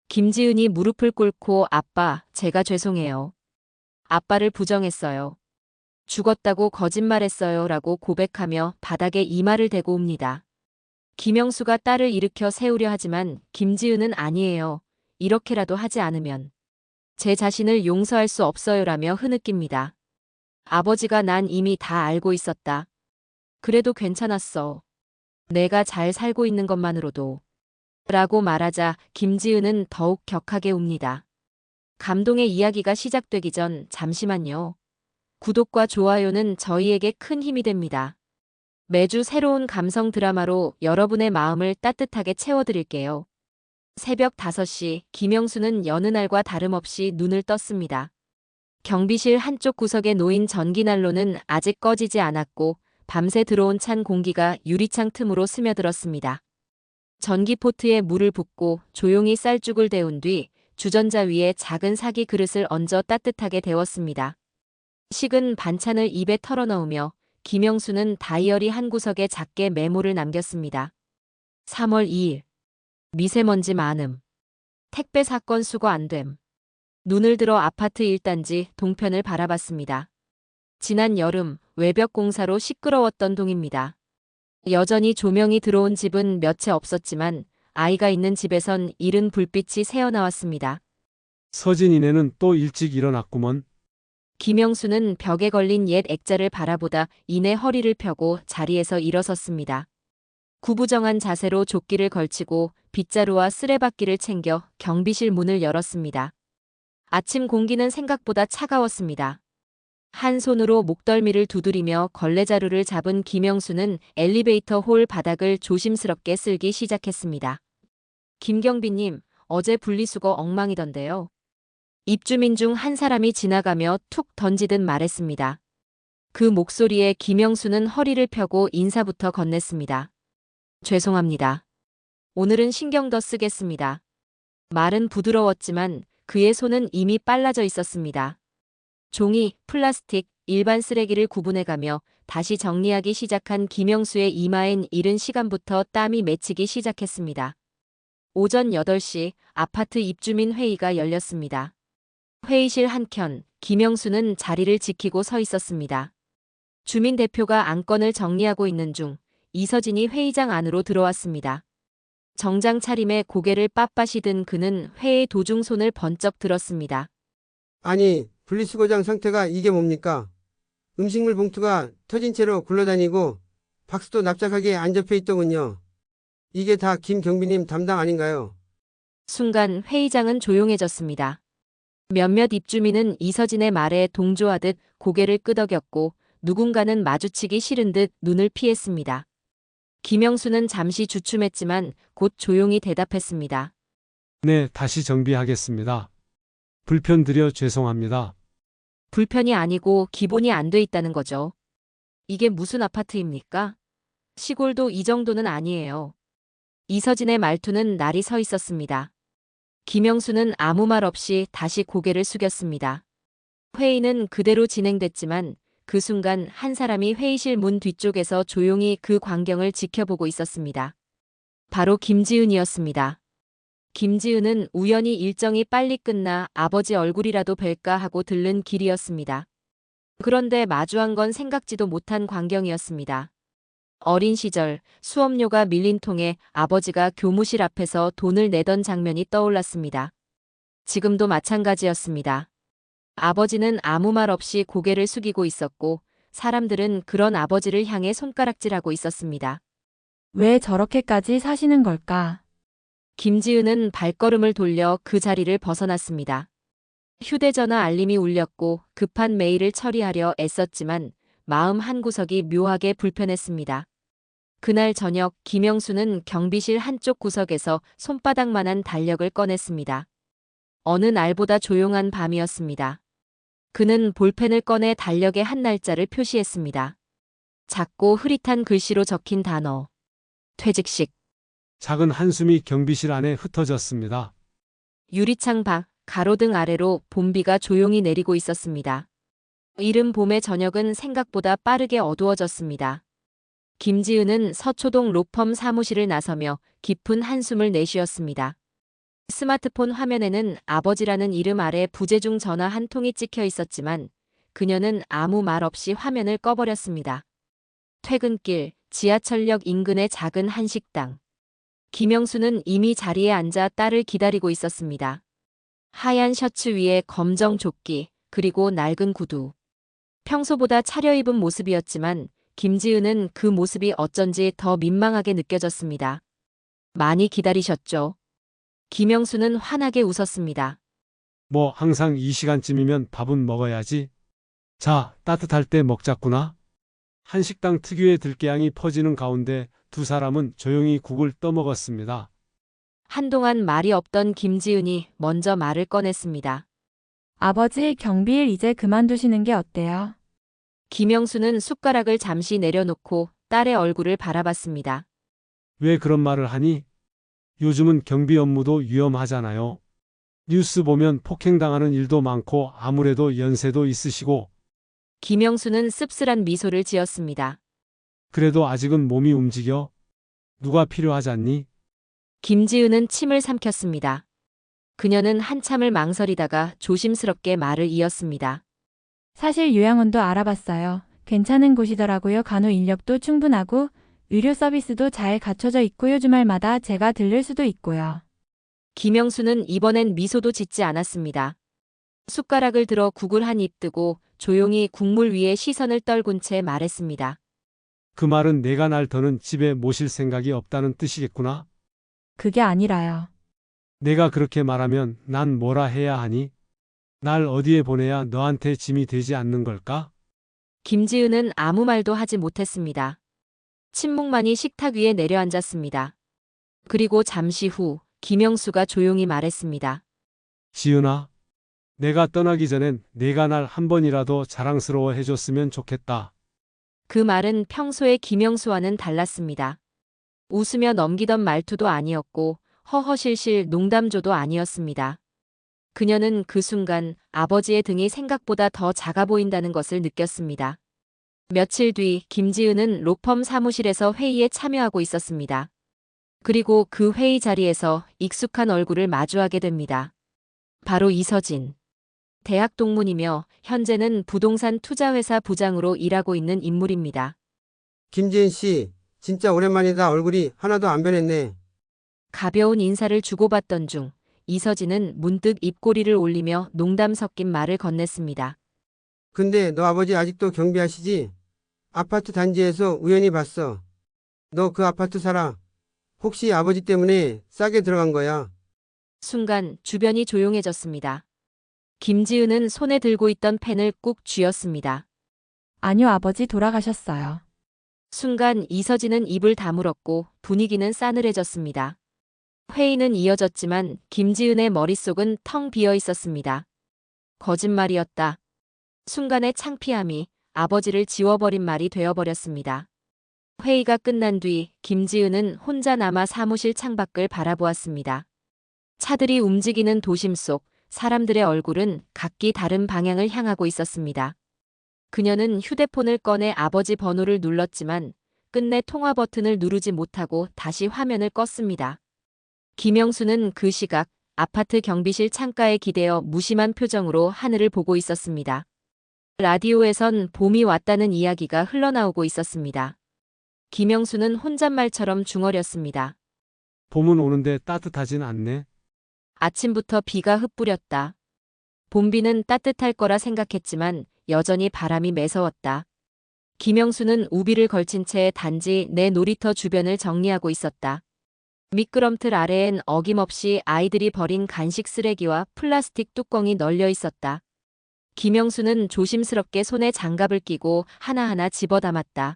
김지은이 무릎을 꿇고 아빠, 제가 죄송해요. 아빠를 부정했어요. 죽었다고 거짓말했어요 라고 고백하며 바닥에 이마를 대고 옵니다. 김영수가 딸을 일으켜 세우려 하지만 김지은은 아니에요. 이렇게라도 하지 않으면 제 자신을 용서할 수 없어요라며 흐느낍니다. 아버지가 난 이미 다 알고 있었다. 그래도 괜찮았어. 내가 잘 살고 있는 것만으로도. 라고 말하자 김지은은 더욱 격하게 웁니다. 감동의 이야기가 시작되기 전 잠시만요. 구독과 좋아요는 저희에게 큰 힘이 됩니다. 매주 새로운 감성 드라마로 여러분의 마음을 따뜻하게 채워드릴게요. 새벽 5시 김영수는 여느 날과 다름없이 눈을 떴습니다. 경비실 한쪽 구석에 놓인 전기난로는 아직 꺼지지 않았고 밤새 들어온 찬 공기가 유리창 틈으로 스며들었습니다. 전기포트에 물을 붓고 조용히 쌀죽을 데운 뒤 주전자 위에 작은 사기 그릇을 얹어 따뜻하게 데웠습니다. 식은 반찬을 입에 털어넣으며 김영수는 다이어리 한 구석에 작게 메모를 남겼습니다. 3월 2일. 미세먼지 많음. 택배 사건 수거 안 됨. 눈을 들어 아파트 1단지 동편을 바라봤습니다. 지난 여름 외벽 공사로 시끄러웠던 동입니다. 여전히 조명이 들어온 집은 몇 채 없었지만 아이가 있는 집에선 이른 불빛이 새어나왔습니다. 서진이네는 또 일찍 일어났구먼. 김영수는 벽에 걸린 옛 액자를 바라보다 이내 허리를 펴고 자리에서 일어섰습니다. 구부정한 자세로 조끼를 걸치고 빗자루와 쓰레받기를 챙겨 경비실 문을 열었습니다. 아침 공기는 생각보다 차가웠습니다. 한 손으로 목덜미를 두드리며 걸레자루를 잡은 김영수는 엘리베이터 홀 바닥을 조심스럽게 쓸기 시작했습니다. 김경비님, 어제 분리수거 엉망이던데요. 입주민 중 한 사람이 지나가며 툭 던지듯 말했습니다. 그 목소리에 김영수는 허리를 펴고 인사부터 건넸습니다. 죄송합니다. 오늘은 신경 더 쓰겠습니다. 말은 부드러웠지만 그의 손은 이미 빨라져 있었습니다. 종이, 플라스틱, 일반 쓰레기를 구분해가며 다시 정리하기 시작한 김영수의 이마엔 이른 시간부터 땀이 맺히기 시작했습니다. 오전 8시 아파트 입주민 회의가 열렸습니다. 회의실 한켠 김영수는 자리를 지키고 서 있었습니다. 주민 대표가 안건을 정리하고 있는 중 이서진이 회의장 안으로 들어왔습니다. 정장 차림에 고개를 빳빳이 든 그는 회의 도중 손을 번쩍 들었습니다. 아니, 분리수거장 상태가 이게 뭡니까? 음식물 봉투가 터진 채로 굴러다니고 박스도 납작하게 안 접혀 있더군요. 이게 다 김경비님 담당 아닌가요? 순간 회의장은 조용해졌습니다. 몇몇 입주민은 이서진의 말에 동조하듯 고개를 끄덕였고 누군가는 마주치기 싫은 듯 눈을 피했습니다. 김영수는 잠시 주춤했지만 곧 조용히 대답했습니다. 네, 다시 정비하겠습니다. 불편 드려 죄송합니다. 불편이 아니고 기본이 안 돼 있다는 거죠. 이게 무슨 아파트입니까? 시골도 이 정도는 아니에요. 이서진의 말투는 날이 서 있었습니다. 김영수는 아무 말 없이 다시 고개를 숙였습니다. 회의는 그대로 진행됐지만 그 순간 한 사람이 회의실 문 뒤쪽에서 조용히 그 광경을 지켜보고 있었습니다. 바로 김지은이었습니다. 김지은은 우연히 일정이 빨리 끝나 아버지 얼굴이라도 뵐까 하고 들른 길이었습니다. 그런데 마주한 건 생각지도 못한 광경이었습니다. 어린 시절 수업료가 밀린 통에 아버지가 교무실 앞에서 돈을 내던 장면이 떠올랐습니다. 지금도 마찬가지였습니다. 아버지는 아무 말 없이 고개를 숙이고 있었고 사람들은 그런 아버지를 향해 손가락질하고 있었습니다. 왜 저렇게까지 사시는 걸까? 김지은은 발걸음을 돌려 그 자리를 벗어났습니다. 휴대전화 알림이 울렸고 급한 메일을 처리하려 애썼지만 마음 한구석이 묘하게 불편했습니다. 그날 저녁 김영수는 경비실 한쪽 구석에서 손바닥만한 달력을 꺼냈습니다. 어느 날보다 조용한 밤이었습니다. 그는 볼펜을 꺼내 달력에 한 날짜를 표시했습니다. 작고 흐릿한 글씨로 적힌 단어. 퇴직식. 작은 한숨이 경비실 안에 흩어졌습니다. 유리창 밖 가로등 아래로 봄비가 조용히 내리고 있었습니다. 이른 봄의 저녁은 생각보다 빠르게 어두워졌습니다. 김지은은 서초동 로펌 사무실을 나서며 깊은 한숨을 내쉬었습니다. 스마트폰 화면에는 아버지라는 이름 아래 부재중 전화 한 통이 찍혀 있었지만 그녀는 아무 말 없이 화면을 꺼버렸습니다. 퇴근길, 지하철역 인근의 작은 한식당. 김영수는 이미 자리에 앉아 딸을 기다리고 있었습니다. 하얀 셔츠 위에 검정 조끼, 그리고 낡은 구두. 평소보다 차려입은 모습이었지만 김지은은 그 모습이 어쩐지 더 민망하게 느껴졌습니다. 많이 기다리셨죠? 김영수는 환하게 웃었습니다. 뭐 항상 이 시간쯤이면 밥은 먹어야지. 자, 따뜻할 때 먹자꾸나. 한식당 특유의 들깨향이 퍼지는 가운데 두 사람은 조용히 국을 떠먹었습니다. 한동안 말이 없던 김지은이 먼저 말을 꺼냈습니다. 아버지, 경비일 이제 그만두시는 게 어때요? 김영수는 숟가락을 잠시 내려놓고 딸의 얼굴을 바라봤습니다. 왜 그런 말을 하니? 요즘은 경비 업무도 위험하잖아요. 뉴스 보면 폭행당하는 일도 많고 아무래도 연세도 있으시고 김영수는 씁쓸한 미소를 지었습니다. 그래도 아직은 몸이 움직여. 누가 필요하잖니? 김지은은 침을 삼켰습니다. 그녀는 한참을 망설이다가 조심스럽게 말을 이었습니다. 사실 요양원도 알아봤어요. 괜찮은 곳이더라고요. 간호 인력도 충분하고 의료 서비스도 잘 갖춰져 있고요. 주말마다 제가 들를 수도 있고요. 김영수는 이번엔 미소도 짓지 않았습니다. 숟가락을 들어 국을 한 입 뜨고 조용히 국물 위에 시선을 떨군 채 말했습니다. 그 말은 내가 날 더는 집에 모실 생각이 없다는 뜻이겠구나. 그게 아니라요. 내가 그렇게 말하면 난 뭐라 해야 하니? 날 어디에 보내야 너한테 짐이 되지 않는 걸까? 김지은은 아무 말도 하지 못했습니다. 침묵만이 식탁 위에 내려앉았습니다. 그리고 잠시 후 김영수가 조용히 말했습니다. 지은아, 내가 떠나기 전엔 내가 날 한 번이라도 자랑스러워 해줬으면 좋겠다. 그 말은 평소의 김영수와는 달랐습니다. 웃으며 넘기던 말투도 아니었고 허허실실 농담조도 아니었습니다. 그녀는 그 순간 아버지의 등이 생각보다 더 작아 보인다는 것을 느꼈습니다. 며칠 뒤 김지은은 로펌 사무실에서 회의에 참여하고 있었습니다. 그리고 그 회의 자리에서 익숙한 얼굴을 마주하게 됩니다. 바로 이서진. 대학 동문이며 현재는 부동산 투자회사 부장으로 일하고 있는 인물입니다. 김지은 씨, 진짜 오랜만이다. 얼굴이 하나도 안 변했네. 가벼운 인사를 주고받던 중 이서진은 문득 입꼬리를 올리며 농담 섞인 말을 건넸습니다. 근데 너 아버지 아직도 경비하시지? 아파트 단지에서 우연히 봤어. 너 그 아파트 살아. 혹시 아버지 때문에 싸게 들어간 거야? 순간 주변이 조용해졌습니다. 김지은은 손에 들고 있던 펜을 꾹 쥐었습니다. 아니요, 아버지 돌아가셨어요. 순간 이서진은 입을 다물었고 분위기는 싸늘해졌습니다. 회의는 이어졌지만 김지은의 머릿속은 텅 비어 있었습니다. 거짓말이었다. 순간의 창피함이 아버지를 지워버린 말이 되어버렸습니다. 회의가 끝난 뒤 김지은은 혼자 남아 사무실 창밖을 바라보았습니다. 차들이 움직이는 도심 속 사람들의 얼굴은 각기 다른 방향을 향하고 있었습니다. 그녀는 휴대폰을 꺼내 아버지 번호를 눌렀지만 끝내 통화 버튼을 누르지 못하고 다시 화면을 껐습니다. 김영수는 그 시각 아파트 경비실 창가에 기대어 무심한 표정으로 하늘을 보고 있었습니다. 라디오에선 봄이 왔다는 이야기가 흘러나오고 있었습니다. 김영수는 혼잣말처럼 중얼였습니다. 봄은 오는데 따뜻하진 않네. 아침부터 비가 흩뿌렸다. 봄비는 따뜻할 거라 생각했지만 여전히 바람이 매서웠다. 김영수는 우비를 걸친 채 단지 내 놀이터 주변을 정리하고 있었다. 미끄럼틀 아래엔 어김없이 아이들이 버린 간식 쓰레기와 플라스틱 뚜껑이 널려 있었다. 김영수는 조심스럽게 손에 장갑을 끼고 하나하나 집어담았다.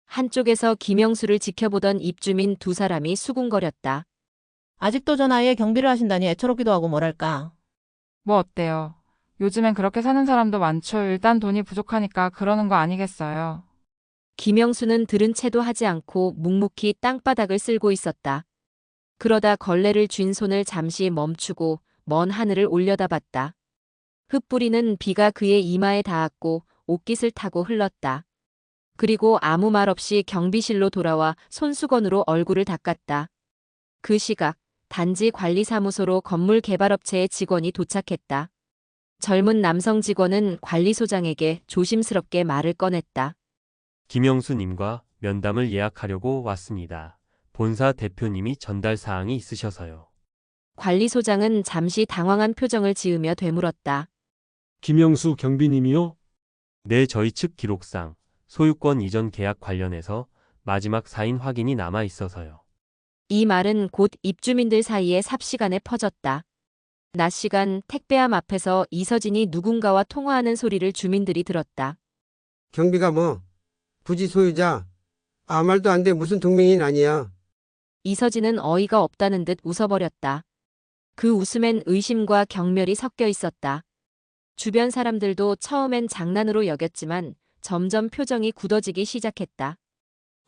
한쪽에서 김영수를 지켜보던 입주민 두 사람이 수군거렸다. 아직도 저 나이에 경비를 하신다니 애처롭기도 하고 뭐랄까. 뭐 어때요? 요즘엔 그렇게 사는 사람도 많죠. 일단 돈이 부족하니까 그러는 거 아니겠어요. 김영수는 들은 채도 하지 않고 묵묵히 땅바닥을 쓸고 있었다. 그러다 걸레를 쥔 손을 잠시 멈추고 먼 하늘을 올려다봤다. 흩뿌리는 비가 그의 이마에 닿았고 옷깃을 타고 흘렀다. 그리고 아무 말 없이 경비실로 돌아와 손수건으로 얼굴을 닦았다. 그 시각 단지 관리사무소로 건물 개발업체의 직원이 도착했다. 젊은 남성 직원은 관리소장에게 조심스럽게 말을 꺼냈다. 김영수님과 면담을 예약하려고 왔습니다. 본사 대표님이 전달 사항이 있으셔서요. 관리소장은 잠시 당황한 표정을 지으며 되물었다. 김영수 경비님이요? 네, 저희 측 기록상 소유권 이전 계약 관련해서 마지막 사인 확인이 남아 있어서요. 이 말은 곧 입주민들 사이에 삽시간에 퍼졌다. 낮 시간 택배함 앞에서 이서진이 누군가와 통화하는 소리를 주민들이 들었다. 경비가 뭐? 부지 소유자? 아무 말도 안 돼. 무슨 동맹인 아니야. 이서진은 어이가 없다는 듯 웃어버렸다. 그 웃음엔 의심과 경멸이 섞여 있었다. 주변 사람들도 처음엔 장난으로 여겼지만 점점 표정이 굳어지기 시작했다.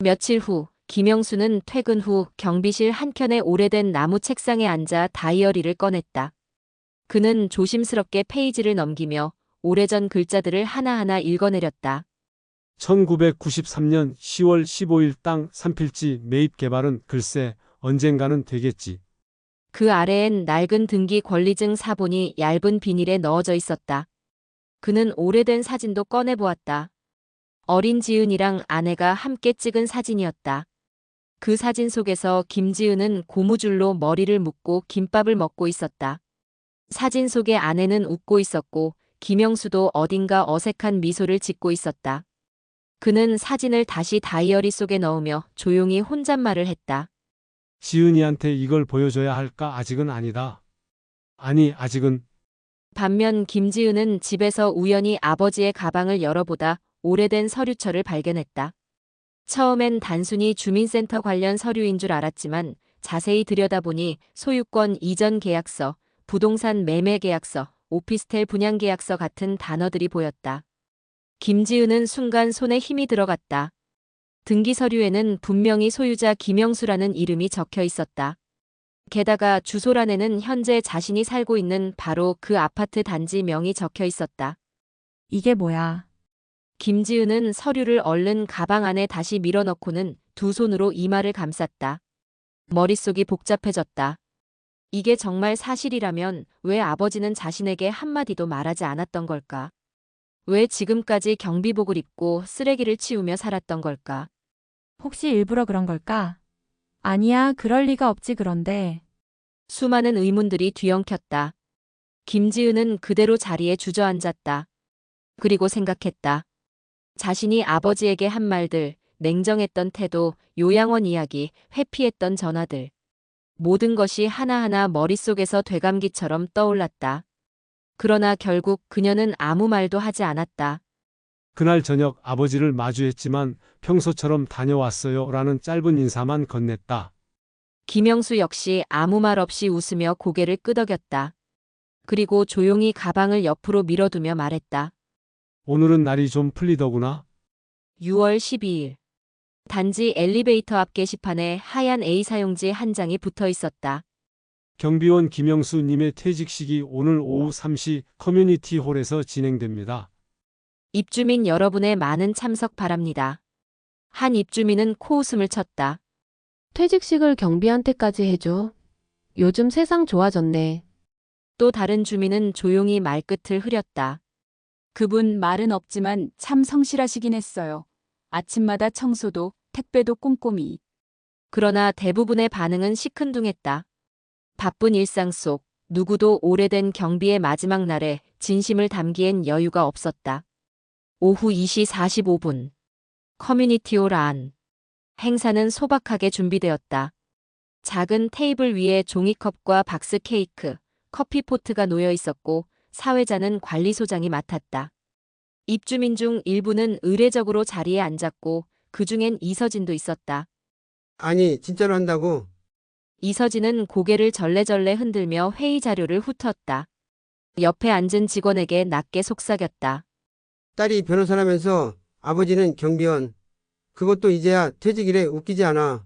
며칠 후 김영수는 퇴근 후 경비실 한켠의 오래된 나무 책상에 앉아 다이어리를 꺼냈다. 그는 조심스럽게 페이지를 넘기며 오래전 글자들을 하나하나 읽어내렸다. 1993년 10월 15일 땅 3필지 매입 개발은 글쎄 언젠가는 되겠지. 그 아래엔 낡은 등기 권리증 사본이 얇은 비닐에 넣어져 있었다. 그는 오래된 사진도 꺼내보았다. 어린 지은이랑 아내가 함께 찍은 사진이었다. 그 사진 속에서 김지은은 고무줄로 머리를 묶고 김밥을 먹고 있었다. 사진 속의 아내는 웃고 있었고 김영수도 어딘가 어색한 미소를 짓고 있었다. 그는 사진을 다시 다이어리 속에 넣으며 조용히 혼잣말을 했다. 지은이한테 이걸 보여줘야 할까? 아직은 아니다. 아니, 아직은. 반면 김지은은 집에서 우연히 아버지의 가방을 열어보다 오래된 서류철을 발견했다. 처음엔 단순히 주민센터 관련 서류인 줄 알았지만 자세히 들여다보니 소유권 이전 계약서, 부동산 매매 계약서, 오피스텔 분양 계약서 같은 단어들이 보였다. 김지은은 순간 손에 힘이 들어갔다. 등기 서류에는 분명히 소유자 김영수라는 이름이 적혀 있었다. 게다가 주소란에는 현재 자신이 살고 있는 바로 그 아파트 단지 명이 적혀 있었다. 이게 뭐야? 김지은은 서류를 얼른 가방 안에 다시 밀어넣고는 두 손으로 이마를 감쌌다. 머릿속이 복잡해졌다. 이게 정말 사실이라면 왜 아버지는 자신에게 한마디도 말하지 않았던 걸까? 왜 지금까지 경비복을 입고 쓰레기를 치우며 살았던 걸까? 혹시 일부러 그런 걸까? 아니야, 그럴 리가 없지. 그런데 수많은 의문들이 뒤엉켰다. 김지은은 그대로 자리에 주저앉았다. 그리고 생각했다. 자신이 아버지에게 한 말들, 냉정했던 태도, 요양원 이야기, 회피했던 전화들. 모든 것이 하나하나 머릿속에서 되감기처럼 떠올랐다. 그러나 결국 그녀는 아무 말도 하지 않았다. 그날 저녁 아버지를 마주했지만 평소처럼 다녀왔어요 라는 짧은 인사만 건넸다. 김영수 역시 아무 말 없이 웃으며 고개를 끄덕였다. 그리고 조용히 가방을 옆으로 밀어두며 말했다. 오늘은 날이 좀 풀리더구나. 6월 12일. 단지 엘리베이터 앞 게시판에 하얀 A 사용지 한 장이 붙어 있었다. 경비원 김영수님의 퇴직식이 오늘 오후 3시 커뮤니티 홀에서 진행됩니다. 입주민 여러분의 많은 참석 바랍니다. 한 입주민은 코웃음을 쳤다. 퇴직식을 경비한테까지 해줘. 요즘 세상 좋아졌네. 또 다른 주민은 조용히 말끝을 흐렸다. 그분 말은 없지만 참 성실하시긴 했어요. 아침마다 청소도 택배도 꼼꼼히. 그러나 대부분의 반응은 시큰둥했다. 바쁜 일상 속 누구도 오래된 경비의 마지막 날에 진심을 담기엔 여유가 없었다. 오후 2시 45분. 커뮤니티 홀 안. 행사는 소박하게 준비되었다. 작은 테이블 위에 종이컵과 박스 케이크, 커피포트가 놓여 있었고 사회자는 관리소장이 맡았다. 입주민 중 일부는 의례적으로 자리에 앉았고 그중엔 이서진도 있었다. 아니, 진짜로 한다고? 이서진은 고개를 절레절레 흔들며 회의 자료를 훑었다. 옆에 앉은 직원에게 낮게 속삭였다. 딸이 변호사라면서 아버지는 경비원. 그것도 이제야 퇴직이래. 웃기지 않아.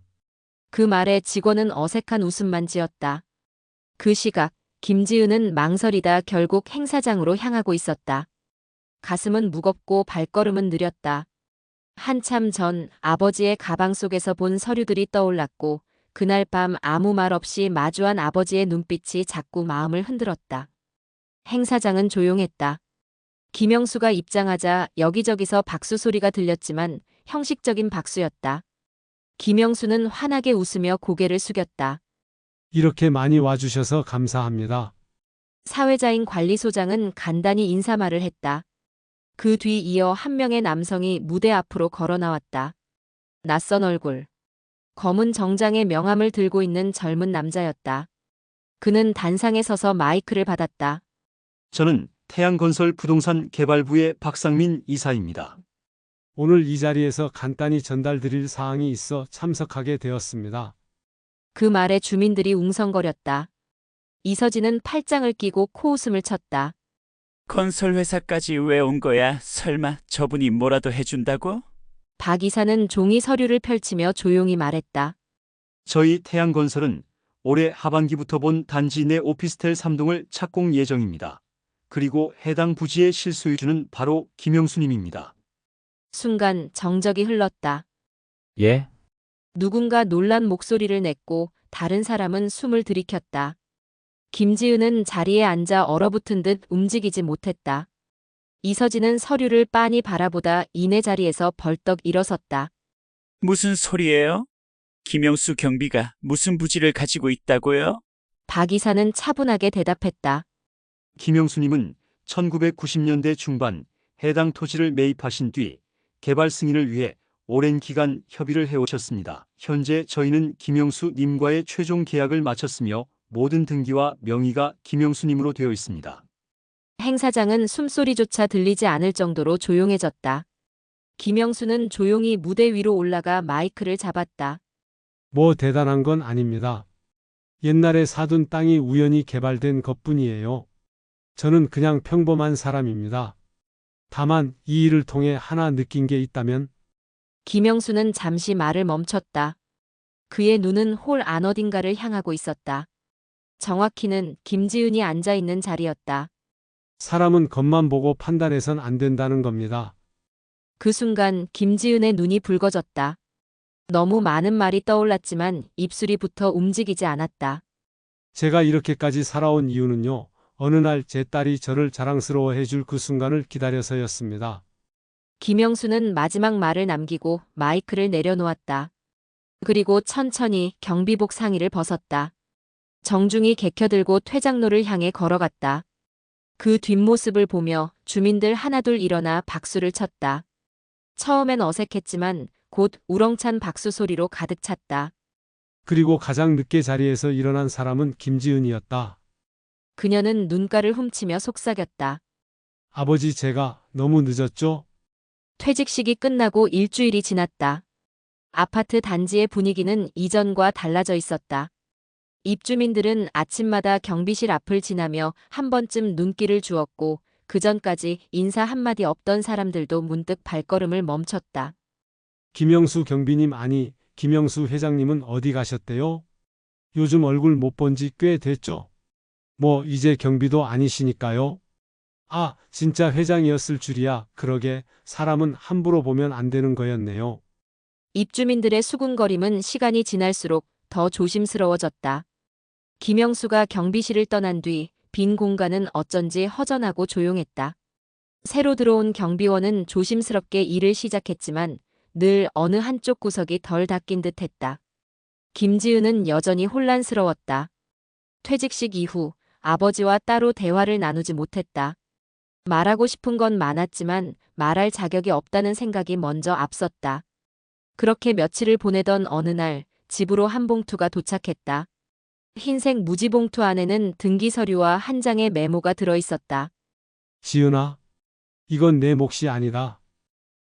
그 말에 직원은 어색한 웃음만 지었다. 그 시각 김지은은 망설이다 결국 행사장으로 향하고 있었다. 가슴은 무겁고 발걸음은 느렸다. 한참 전 아버지의 가방 속에서 본 서류들이 떠올랐고 그날 밤 아무 말 없이 마주한 아버지의 눈빛이 자꾸 마음을 흔들었다. 행사장은 조용했다. 김영수가 입장하자 여기저기서 박수 소리가 들렸지만 형식적인 박수였다. 김영수는 환하게 웃으며 고개를 숙였다. 이렇게 많이 와주셔서 감사합니다. 사회자인 관리소장은 간단히 인사말을 했다. 그 뒤 이어 한 명의 남성이 무대 앞으로 걸어 나왔다. 낯선 얼굴. 검은 정장에 명함을 들고 있는 젊은 남자였다. 그는 단상에 서서 마이크를 받았다. 저는 태양건설 부동산 개발부의 박상민 이사입니다. 오늘 이 자리에서 간단히 전달드릴 사항이 있어 참석하게 되었습니다. 그 말에 주민들이 웅성거렸다. 이서진은 팔짱을 끼고 코웃음을 쳤다. 건설회사까지 왜 온 거야? 설마 저분이 뭐라도 해준다고? 박 이사는 종이 서류를 펼치며 조용히 말했다. 저희 태양건설은 올해 하반기부터 본 단지 내 오피스텔 3동을 착공 예정입니다. 그리고 해당 부지의 실소유주는 바로 김영수님입니다. 순간 정적이 흘렀다. 예? 누군가 놀란 목소리를 냈고 다른 사람은 숨을 들이켰다. 김지은은 자리에 앉아 얼어붙은 듯 움직이지 못했다. 이서진은 서류를 빤히 바라보다 이내 자리에서 벌떡 일어섰다. 무슨 소리예요? 김영수 경비가 무슨 부지를 가지고 있다고요? 박 이사는 차분하게 대답했다. 김영수님은 1990년대 중반 해당 토지를 매입하신 뒤 개발 승인을 위해 오랜 기간 협의를 해오셨습니다. 현재 저희는 김영수님과의 최종 계약을 마쳤으며 모든 등기와 명의가 김영수님으로 되어 있습니다. 행사장은 숨소리조차 들리지 않을 정도로 조용해졌다. 김영수는 조용히 무대 위로 올라가 마이크를 잡았다. 뭐 대단한 건 아닙니다. 옛날에 사둔 땅이 우연히 개발된 것뿐이에요. 저는 그냥 평범한 사람입니다. 다만 이 일을 통해 하나 느낀 게 있다면 김영수는 잠시 말을 멈췄다. 그의 눈은 홀 안 어딘가를 향하고 있었다. 정확히는 김지은이 앉아있는 자리였다. 사람은 겉만 보고 판단해선 안 된다는 겁니다. 그 순간 김지은의 눈이 붉어졌다. 너무 많은 말이 떠올랐지만 입술이 붙어 움직이지 않았다. 제가 이렇게까지 살아온 이유는요. 어느 날 제 딸이 저를 자랑스러워해 줄 그 순간을 기다려서였습니다. 김영수는 마지막 말을 남기고 마이크를 내려놓았다. 그리고 천천히 경비복 상의를 벗었다. 정중히 개켜들고 퇴장로를 향해 걸어갔다. 그 뒷모습을 보며 주민들 하나둘 일어나 박수를 쳤다. 처음엔 어색했지만 곧 우렁찬 박수 소리로 가득 찼다. 그리고 가장 늦게 자리에서 일어난 사람은 김지은이었다. 그녀는 눈가를 훔치며 속삭였다. 아버지, 제가 너무 늦었죠? 퇴직식이 끝나고 일주일이 지났다. 아파트 단지의 분위기는 이전과 달라져 있었다. 입주민들은 아침마다 경비실 앞을 지나며 한 번쯤 눈길을 주었고 그전까지 인사 한마디 없던 사람들도 문득 발걸음을 멈췄다. 김영수 경비님, 아니 김영수 회장님은 어디 가셨대요? 요즘 얼굴 못 본 지 꽤 됐죠? 뭐 이제 경비도 아니시니까요. 아, 진짜 회장이었을 줄이야. 그러게 사람은 함부로 보면 안 되는 거였네요. 입주민들의 수군거림은 시간이 지날수록 더 조심스러워졌다. 김영수가 경비실을 떠난 뒤 빈 공간은 어쩐지 허전하고 조용했다. 새로 들어온 경비원은 조심스럽게 일을 시작했지만 늘 어느 한쪽 구석이 덜 닦인 듯했다. 김지은은 여전히 혼란스러웠다. 퇴직식 이후 아버지와 따로 대화를 나누지 못했다. 말하고 싶은 건 많았지만 말할 자격이 없다는 생각이 먼저 앞섰다. 그렇게 며칠을 보내던 어느 날 집으로 한 봉투가 도착했다. 흰색 무지봉투 안에는 등기 서류와 한 장의 메모가 들어있었다. 지은아, 이건 내 몫이 아니다.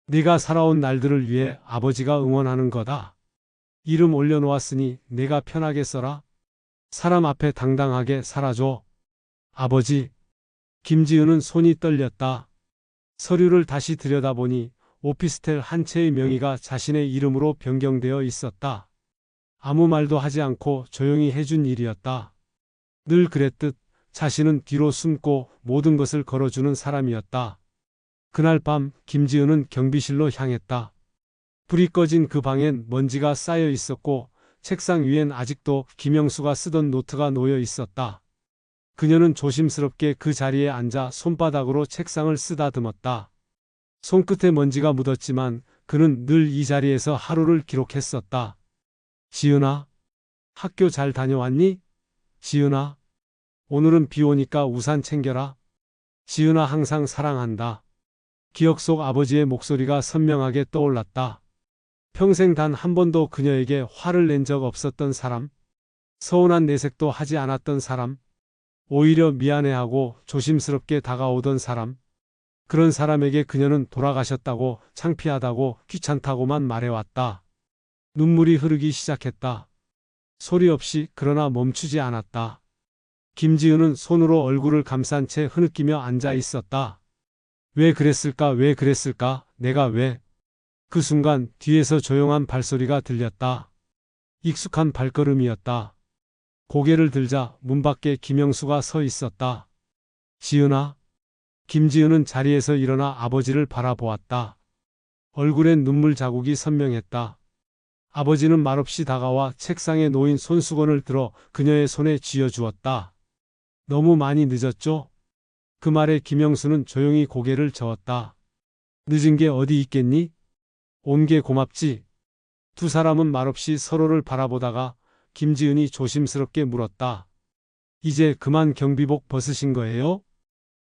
네가 살아온 날들을 위해 아버지가 응원하는 거다. 이름 올려놓았으니 내가 편하게 써라. 사람 앞에 당당하게 살아줘. 아버지. 김지은은 손이 떨렸다. 서류를 다시 들여다보니 오피스텔 한 채의 명의가 자신의 이름으로 변경되어 있었다. 아무 말도 하지 않고 조용히 해준 일이었다. 늘 그랬듯 자신은 뒤로 숨고 모든 것을 걸어주는 사람이었다. 그날 밤 김지은은 경비실로 향했다. 불이 꺼진 그 방엔 먼지가 쌓여 있었고 책상 위엔 아직도 김영수가 쓰던 노트가 놓여 있었다. 그녀는 조심스럽게 그 자리에 앉아 손바닥으로 책상을 쓰다듬었다. 손끝에 먼지가 묻었지만 그는 늘 이 자리에서 하루를 기록했었다. 지은아, 학교 잘 다녀왔니? 지은아, 오늘은 비 오니까 우산 챙겨라. 지은아 항상 사랑한다. 기억 속 아버지의 목소리가 선명하게 떠올랐다. 평생 단 한 번도 그녀에게 화를 낸 적 없었던 사람, 서운한 내색도 하지 않았던 사람, 오히려 미안해하고 조심스럽게 다가오던 사람, 그런 사람에게 그녀는 돌아가셨다고, 창피하다고, 귀찮다고만 말해왔다. 눈물이 흐르기 시작했다. 소리 없이 그러나 멈추지 않았다. 김지은은 손으로 얼굴을 감싼 채 흐느끼며 앉아 있었다. 왜 그랬을까, 왜 그랬을까, 내가 왜? 그 순간 뒤에서 조용한 발소리가 들렸다. 익숙한 발걸음이었다. 고개를 들자 문 밖에 김영수가 서 있었다. 지은아. 김지은은 자리에서 일어나 아버지를 바라보았다. 얼굴엔 눈물 자국이 선명했다. 아버지는 말없이 다가와 책상에 놓인 손수건을 들어 그녀의 손에 쥐어주었다. 너무 많이 늦었죠? 그 말에 김영수는 조용히 고개를 저었다. 늦은 게 어디 있겠니? 온 게 고맙지. 두 사람은 말없이 서로를 바라보다가 김지은이 조심스럽게 물었다. 이제 그만 경비복 벗으신 거예요?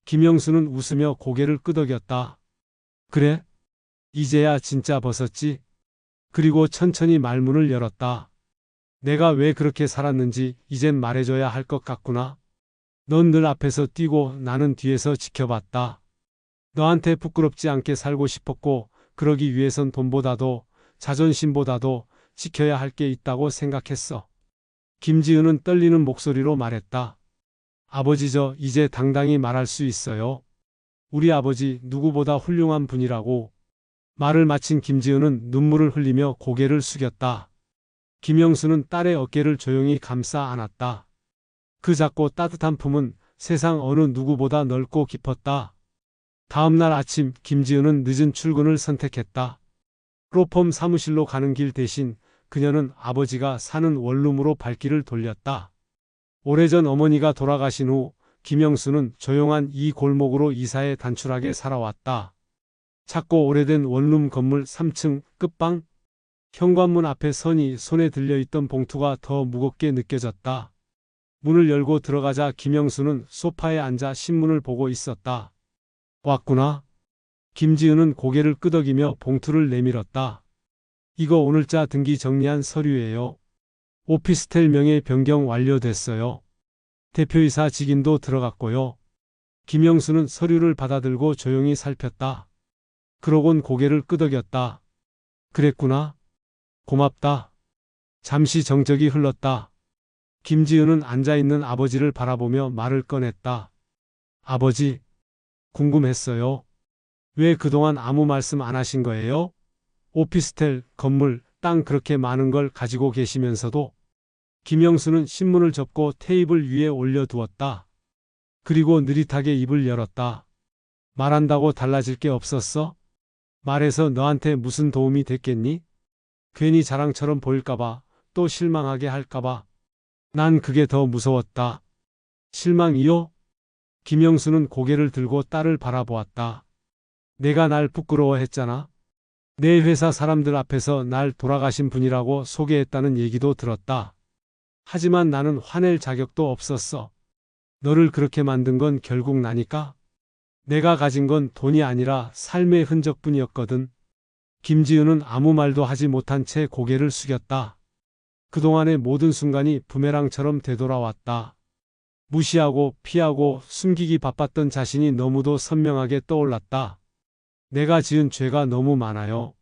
김영수는 웃으며 고개를 끄덕였다. 그래? 이제야 진짜 벗었지. 그리고 천천히 말문을 열었다. 내가 왜 그렇게 살았는지 이젠 말해줘야 할 것 같구나. 넌 늘 앞에서 뛰고 나는 뒤에서 지켜봤다. 너한테 부끄럽지 않게 살고 싶었고 그러기 위해선 돈보다도 자존심보다도 지켜야 할 게 있다고 생각했어. 김지은은 떨리는 목소리로 말했다. 아버지, 저 이제 당당히 말할 수 있어요. 우리 아버지 누구보다 훌륭한 분이라고. 말을 마친 김지은은 눈물을 흘리며 고개를 숙였다. 김영수는 딸의 어깨를 조용히 감싸 안았다. 그 작고 따뜻한 품은 세상 어느 누구보다 넓고 깊었다. 다음 날 아침 김지은은 늦은 출근을 선택했다. 로펌 사무실로 가는 길 대신 그녀는 아버지가 사는 원룸으로 발길을 돌렸다. 오래전 어머니가 돌아가신 후 김영수는 조용한 이 골목으로 이사해 단출하게 살아왔다. 작고 오래된 원룸 건물 3층 끝방, 현관문 앞에 선이 손에 들려있던 봉투가 더 무겁게 느껴졌다. 문을 열고 들어가자 김영수는 소파에 앉아 신문을 보고 있었다. 왔구나. 김지은은 고개를 끄덕이며 봉투를 내밀었다. 이거 오늘자 등기 정리한 서류예요. 오피스텔 명의 변경 완료됐어요. 대표이사 직인도 들어갔고요. 김영수는 서류를 받아들고 조용히 살폈다. 그러곤 고개를 끄덕였다. 그랬구나. 고맙다. 잠시 정적이 흘렀다. 김지은은 앉아있는 아버지를 바라보며 말을 꺼냈다. 아버지, 궁금했어요. 왜 그동안 아무 말씀 안 하신 거예요? 오피스텔, 건물, 땅 그렇게 많은 걸 가지고 계시면서도. 김영수는 신문을 접고 테이블 위에 올려두었다. 그리고 느릿하게 입을 열었다. 말한다고 달라질 게 없었어? 말해서 너한테 무슨 도움이 됐겠니? 괜히 자랑처럼 보일까봐, 또 실망하게 할까봐. 난 그게 더 무서웠다. 실망이요? 김영수는 고개를 들고 딸을 바라보았다. 내가 날 부끄러워했잖아. 내 회사 사람들 앞에서 날 돌아가신 분이라고 소개했다는 얘기도 들었다. 하지만 나는 화낼 자격도 없었어. 너를 그렇게 만든 건 결국 나니까. 내가 가진 건 돈이 아니라 삶의 흔적뿐이었거든. 김지은은 아무 말도 하지 못한 채 고개를 숙였다. 그동안의 모든 순간이 부메랑처럼 되돌아왔다. 무시하고 피하고 숨기기 바빴던 자신이 너무도 선명하게 떠올랐다. 내가 지은 죄가 너무 많아요.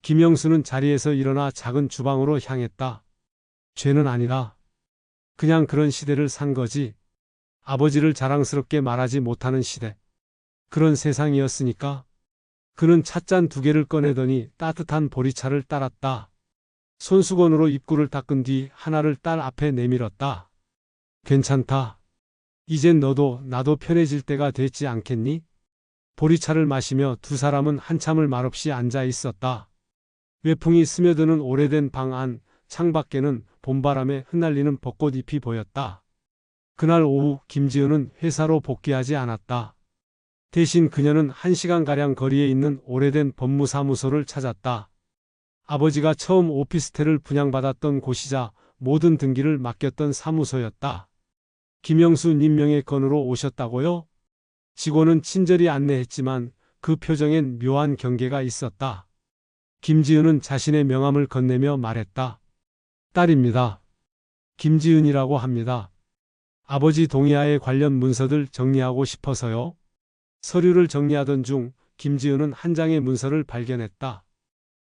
김영수는 자리에서 일어나 작은 주방으로 향했다. 죄는 아니라 그냥 그런 시대를 산 거지. 아버지를 자랑스럽게 말하지 못하는 시대. 그런 세상이었으니까. 그는 찻잔 2개를 꺼내더니 따뜻한 보리차를 따랐다. 손수건으로 입구를 닦은 뒤 하나를 딸 앞에 내밀었다. 괜찮다. 이젠 너도 나도 편해질 때가 됐지 않겠니? 보리차를 마시며 두 사람은 한참을 말없이 앉아 있었다. 외풍이 스며드는 오래된 방 안, 창밖에는 봄바람에 흩날리는 벚꽃잎이 보였다. 그날 오후 김지은은 회사로 복귀하지 않았다. 대신 그녀는 1시간가량 거리에 있는 오래된 법무사무소를 찾았다. 아버지가 처음 오피스텔을 분양받았던 곳이자 모든 등기를 맡겼던 사무소였다. 김영수 님 명의 건으로 오셨다고요? 직원은 친절히 안내했지만 그 표정엔 묘한 경계가 있었다. 김지은은 자신의 명함을 건네며 말했다. 딸입니다. 김지은이라고 합니다. 아버지 동의하에 관련 문서들 정리하고 싶어서요. 서류를 정리하던 중 김지은은 한 장의 문서를 발견했다.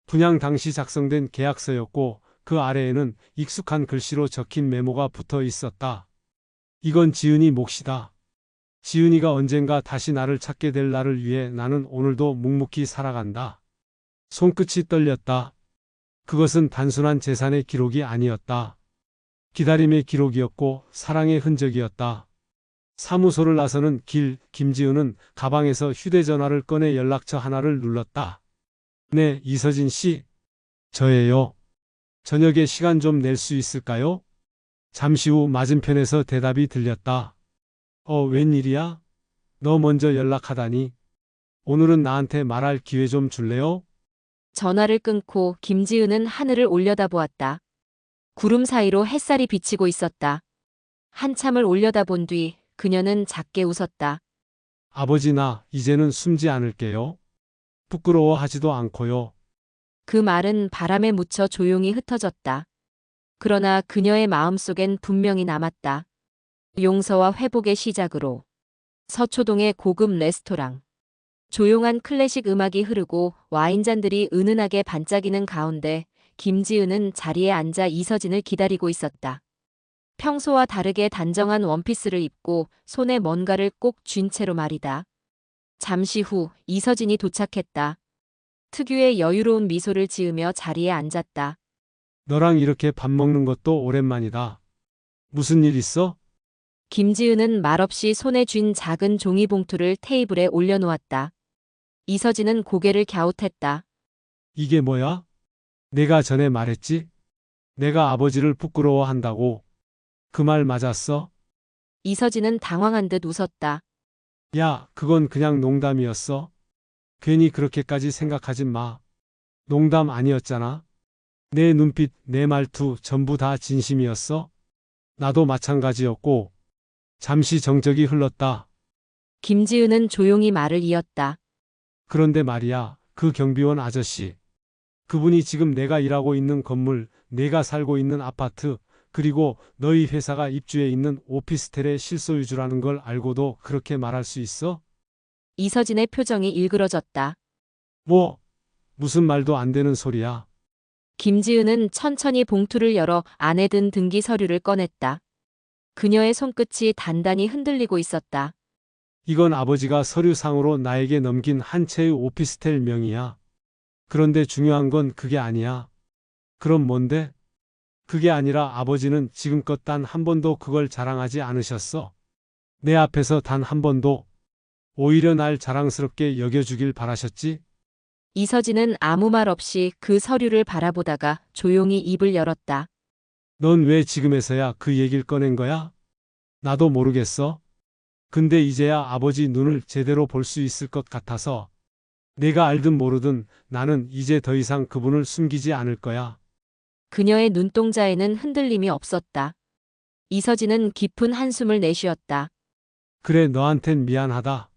분양 당시 작성된 계약서였고 그 아래에는 익숙한 글씨로 적힌 메모가 붙어 있었다. 이건 지은이 몫이다. 지은이가 언젠가 다시 나를 찾게 될 날을 위해 나는 오늘도 묵묵히 살아간다. 손끝이 떨렸다. 그것은 단순한 재산의 기록이 아니었다. 기다림의 기록이었고 사랑의 흔적이었다. 사무소를 나서는 길, 김지은은 가방에서 휴대전화를 꺼내 연락처 하나를 눌렀다. 네, 이서진 씨. 저예요. 저녁에 시간 좀 낼 수 있을까요? 잠시 후 맞은편에서 대답이 들렸다. 웬일이야? 너 먼저 연락하다니. 오늘은 나한테 말할 기회 좀 줄래요? 전화를 끊고 김지은은 하늘을 올려다보았다. 구름 사이로 햇살이 비치고 있었다. 한참을 올려다본 뒤 그녀는 작게 웃었다. 아버지 나 이제는 숨지 않을게요. 부끄러워하지도 않고요. 그 말은 바람에 묻혀 조용히 흩어졌다. 그러나 그녀의 마음속엔 분명히 남았다. 용서와 회복의 시작으로. 서초동의 고급 레스토랑. 조용한 클래식 음악이 흐르고 와인잔들이 은은하게 반짝이는 가운데 김지은은 자리에 앉아 이서진을 기다리고 있었다. 평소와 다르게 단정한 원피스를 입고 손에 뭔가를 꼭 쥔 채로 말이다. 잠시 후 이서진이 도착했다. 특유의 여유로운 미소를 지으며 자리에 앉았다. 너랑 이렇게 밥 먹는 것도 오랜만이다. 무슨 일 있어? 김지은은 말없이 손에 쥔 작은 종이봉투를 테이블에 올려놓았다. 이서진은 고개를 갸웃했다. 이게 뭐야? 내가 전에 말했지? 내가 아버지를 부끄러워한다고. 그 말 맞았어? 이서진은 당황한 듯 웃었다. 야, 그건 그냥 농담이었어. 괜히 그렇게까지 생각하지 마. 농담 아니었잖아. 내 눈빛, 내 말투 전부 다 진심이었어. 나도 마찬가지였고. 잠시 정적이 흘렀다. 김지은은 조용히 말을 이었다. 그런데 말이야, 그 경비원 아저씨. 그분이 지금 내가 일하고 있는 건물, 내가 살고 있는 아파트, 그리고 너희 회사가 입주해 있는 오피스텔의 실소유주라는 걸 알고도 그렇게 말할 수 있어? 이서진의 표정이 일그러졌다. 무슨 말도 안 되는 소리야. 김지은은 천천히 봉투를 열어 안에 든 등기 서류를 꺼냈다. 그녀의 손끝이 단단히 흔들리고 있었다. 이건 아버지가 서류상으로 나에게 넘긴 한 채의 오피스텔 명의야. 그런데 중요한 건 그게 아니야. 그럼 뭔데? 그게 아니라 아버지는 지금껏 단 한 번도 그걸 자랑하지 않으셨어. 내 앞에서 단 한 번도. 오히려 날 자랑스럽게 여겨주길 바라셨지? 이서진은 아무 말 없이 그 서류를 바라보다가 조용히 입을 열었다. 넌 왜 지금에서야 그 얘기를 꺼낸 거야? 나도 모르겠어. 근데 이제야 아버지 눈을 제대로 볼 수 있을 것 같아서. 내가 알든 모르든 나는 이제 더 이상 그분을 숨기지 않을 거야. 그녀의 눈동자에는 흔들림이 없었다. 이서진은 깊은 한숨을 내쉬었다. 그래, 너한텐 미안하다.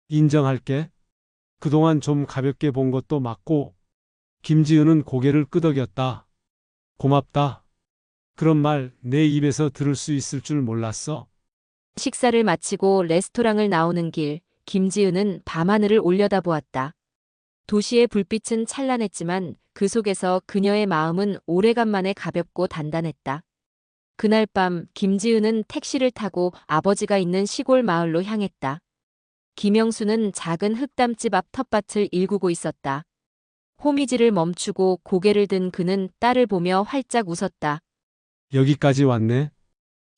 인정할게. 그동안 좀 가볍게 본 것도 맞고. 김지은은 고개를 끄덕였다. 고맙다. 그런 말 내 입에서 들을 수 있을 줄 몰랐어. 식사를 마치고 레스토랑을 나오는 길, 김지은은 밤하늘을 올려다보았다. 도시의 불빛은 찬란했지만 그 속에서 그녀의 마음은 오래간만에 가볍고 단단했다. 그날 밤 김지은은 택시를 타고 아버지가 있는 시골 마을로 향했다. 김영수는 작은 흙담집 앞 텃밭을 일구고 있었다. 호미질을 멈추고 고개를 든 그는 딸을 보며 활짝 웃었다. 여기까지 왔네.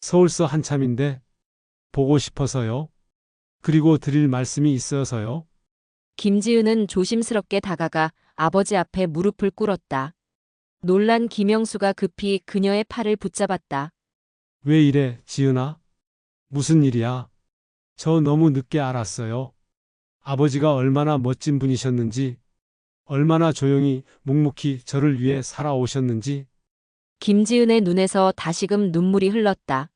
서울서 한참인데 보고 싶어서요. 그리고 드릴 말씀이 있어서요. 김지은은 조심스럽게 다가가 아버지 앞에 무릎을 꿇었다. 놀란 김영수가 급히 그녀의 팔을 붙잡았다. 왜 이래, 지은아? 무슨 일이야? 저 너무 늦게 알았어요. 아버지가 얼마나 멋진 분이셨는지, 얼마나 조용히 묵묵히 저를 위해 살아오셨는지. 김지은의 눈에서 다시금 눈물이 흘렀다.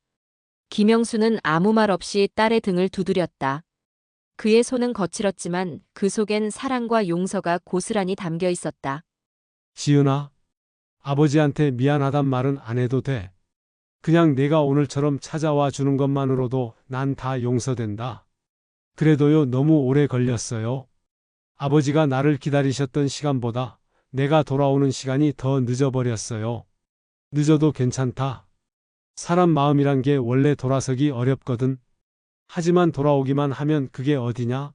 김영수는 아무 말 없이 딸의 등을 두드렸다. 그의 손은 거칠었지만 그 속엔 사랑과 용서가 고스란히 담겨 있었다. 지은아, 아버지한테 미안하단 말은 안 해도 돼. 그냥 내가 오늘처럼 찾아와 주는 것만으로도 난 다 용서된다. 그래도요, 너무 오래 걸렸어요. 아버지가 나를 기다리셨던 시간보다 내가 돌아오는 시간이 더 늦어버렸어요. 늦어도 괜찮다. 사람 마음이란 게 원래 돌아서기 어렵거든. 하지만 돌아오기만 하면 그게 어디냐?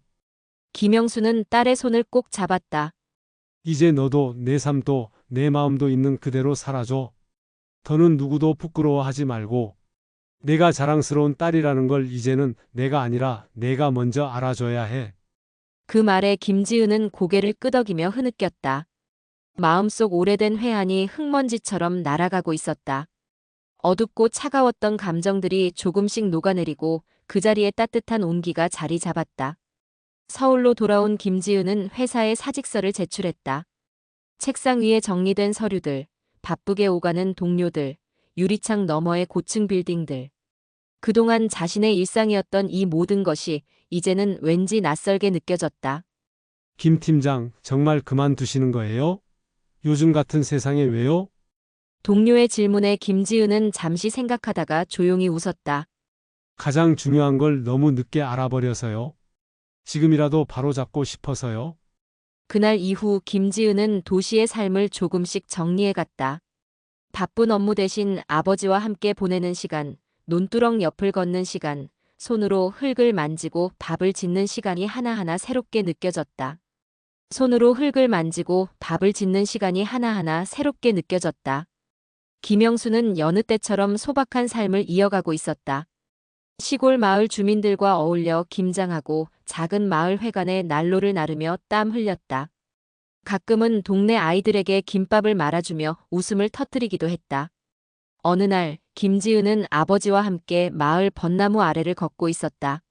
김영수는 딸의 손을 꼭 잡았다. 이제 너도 내 삶도 내 마음도 있는 그대로 살아줘. 더는 누구도 부끄러워하지 말고. 내가 자랑스러운 딸이라는 걸 이제는 내가 아니라 내가 먼저 알아줘야 해. 그 말에 김지은은 고개를 끄덕이며 흐느꼈다. 마음속 오래된 회한이 흙먼지처럼 날아가고 있었다. 어둡고 차가웠던 감정들이 조금씩 녹아내리고 그 자리에 따뜻한 온기가 자리 잡았다. 서울로 돌아온 김지은은 회사에 사직서를 제출했다. 책상 위에 정리된 서류들, 바쁘게 오가는 동료들, 유리창 너머의 고층 빌딩들. 그동안 자신의 일상이었던 이 모든 것이 이제는 왠지 낯설게 느껴졌다. 김 팀장, 정말 그만두시는 거예요? 요즘 같은 세상에 왜요? 동료의 질문에 김지은은 잠시 생각하다가 조용히 웃었다. 가장 중요한 걸 너무 늦게 알아버려서요. 지금이라도 바로잡고 싶어서요. 그날 이후 김지은은 도시의 삶을 조금씩 정리해갔다. 바쁜 업무 대신 아버지와 함께 보내는 시간, 논두렁 옆을 걷는 시간, 손으로 흙을 만지고 밥을 짓는 시간이 하나하나 새롭게 느껴졌다. 손으로 흙을 만지고 밥을 짓는 시간이 하나하나 새롭게 느껴졌다. 김영수는 여느 때처럼 소박한 삶을 이어가고 있었다. 시골 마을 주민들과 어울려 김장하고 작은 마을 회관에 난로를 나르며 땀 흘렸다. 가끔은 동네 아이들에게 김밥을 말아주며 웃음을 터뜨리기도 했다. 어느 날 김지은은 아버지와 함께 마을 벚나무 아래를 걷고 있었다.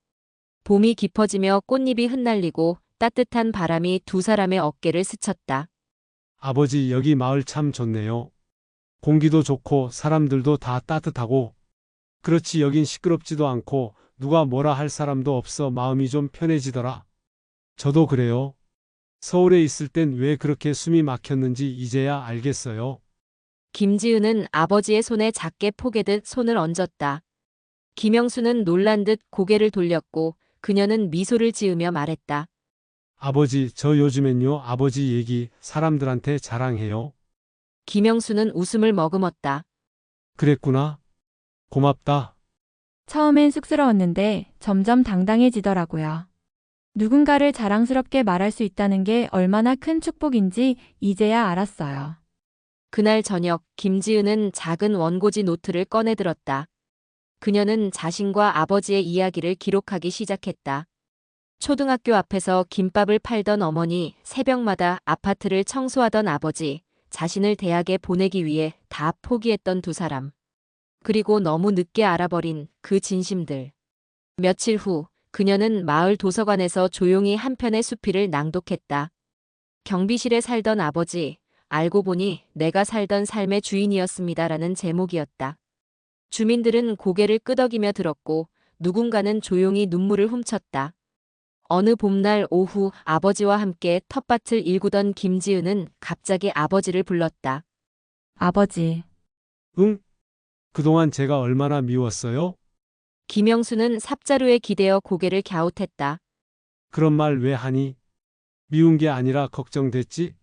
봄이 깊어지며 꽃잎이 흩날리고 따뜻한 바람이 두 사람의 어깨를 스쳤다. 아버지, 여기 마을 참 좋네요. 공기도 좋고 사람들도 다 따뜻하고. 그렇지, 여긴 시끄럽지도 않고 누가 뭐라 할 사람도 없어 마음이 좀 편해지더라. 저도 그래요. 서울에 있을 땐 왜 그렇게 숨이 막혔는지 이제야 알겠어요. 김지은은 아버지의 손에 작게 포개듯 손을 얹었다. 김영수는 놀란 듯 고개를 돌렸고 그녀는 미소를 지으며 말했다. 아버지, 저 요즘엔요, 아버지 얘기 사람들한테 자랑해요. 김영수는 웃음을 머금었다. 그랬구나. 고맙다. 처음엔 쑥스러웠는데 점점 당당해지더라고요. 누군가를 자랑스럽게 말할 수 있다는 게 얼마나 큰 축복인지 이제야 알았어요. 그날 저녁 김지은은 작은 원고지 노트를 꺼내 들었다. 그녀는 자신과 아버지의 이야기를 기록하기 시작했다. 초등학교 앞에서 김밥을 팔던 어머니, 새벽마다 아파트를 청소하던 아버지, 자신을 대학에 보내기 위해 다 포기했던 두 사람. 그리고 너무 늦게 알아버린 그 진심들. 며칠 후 그녀는 마을 도서관에서 조용히 한 편의 수필을 낭독했다. 경비실에 살던 아버지, 알고 보니 내가 살던 삶의 주인이었습니다라는 제목이었다. 주민들은 고개를 끄덕이며 들었고 누군가는 조용히 눈물을 훔쳤다. 어느 봄날 오후 아버지와 함께 텃밭을 일구던 김지은은 갑자기 아버지를 불렀다. 아버지. 응? 그동안 제가 얼마나 미웠어요? 김영수는 삽자루에 기대어 고개를 갸웃했다. 그런 말 왜 하니? 미운 게 아니라 걱정됐지?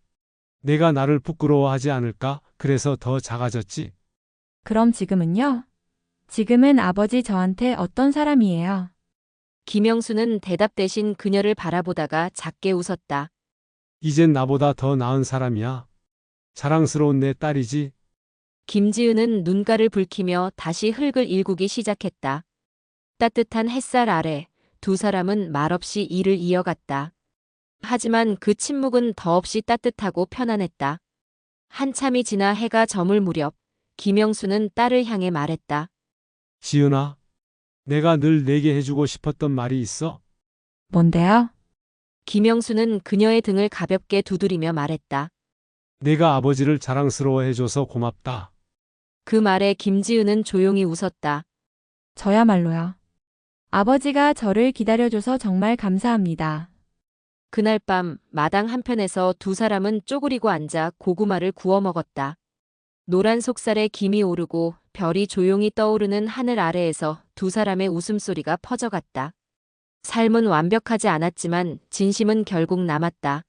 내가 나를 부끄러워하지 않을까? 그래서 더 작아졌지? 그럼 지금은요? 지금은 아버지 저한테 어떤 사람이에요? 김영수는 대답 대신 그녀를 바라보다가 작게 웃었다. 이젠 나보다 더 나은 사람이야. 자랑스러운 내 딸이지. 김지은은 눈가를 붉히며 다시 흙을 일구기 시작했다. 따뜻한 햇살 아래 두 사람은 말없이 일을 이어갔다. 하지만 그 침묵은 더없이 따뜻하고 편안했다. 한참이 지나 해가 저물 무렵 김영수는 딸을 향해 말했다. 지은아, 내가 늘 내게 해주고 싶었던 말이 있어. 뭔데요? 김영수는 그녀의 등을 가볍게 두드리며 말했다. 내가 아버지를 자랑스러워해줘서 고맙다. 그 말에 김지은은 조용히 웃었다. 저야말로요. 아버지가 저를 기다려줘서 정말 감사합니다. 그날 밤 마당 한편에서 두 사람은 쪼그리고 앉아 고구마를 구워 먹었다. 노란 속살에 김이 오르고 별이 조용히 떠오르는 하늘 아래에서 두 사람의 웃음소리가 퍼져갔다. 삶은 완벽하지 않았지만 진심은 결국 남았다.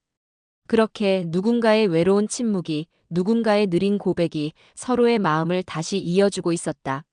그렇게 누군가의 외로운 침묵이, 누군가의 느린 고백이 서로의 마음을 다시 이어주고 있었다.